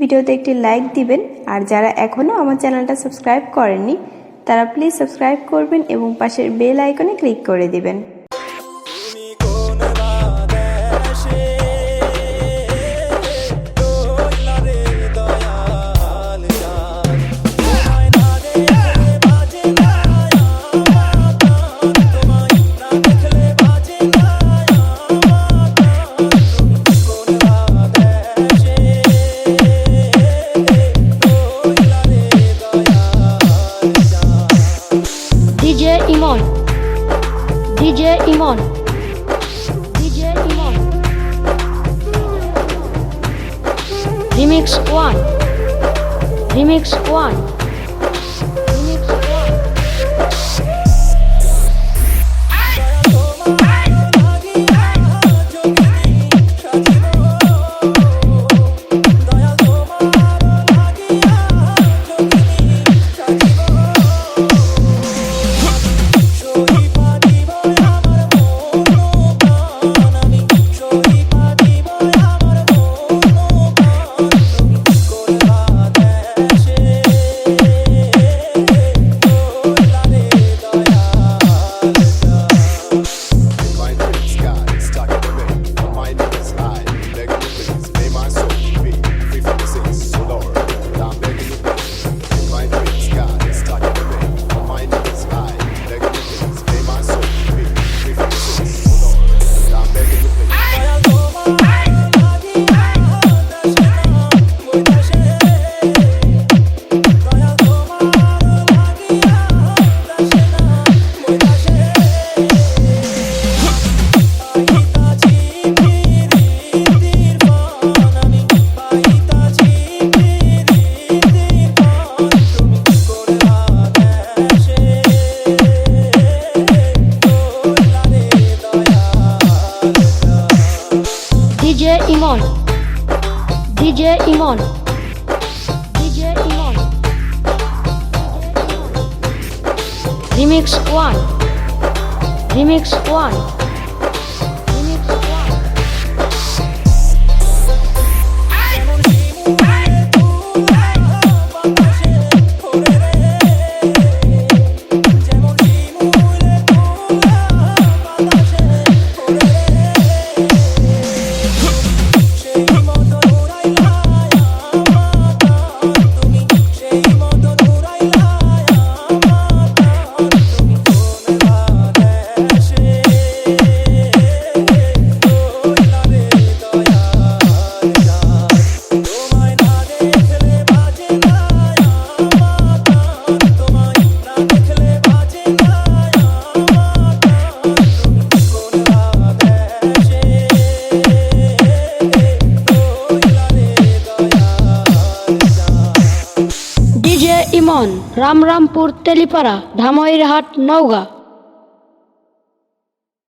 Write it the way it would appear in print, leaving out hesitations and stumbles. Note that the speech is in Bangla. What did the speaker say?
ভিডিওতে একটি লাইক দিবেন আর যারা এখনও আমার চ্যানেলটা সাবস্ক্রাইব করেননি তারা প্লিজ সাবস্ক্রাইব করবেন এবং পাশের বেল আইকনে ক্লিক করে দিবেন। DJ Imon Remix 1 DJ Imon Remix 1 ইমন রামরামপুর তেলিপাড়া ধামইরহাট নওগাঁ।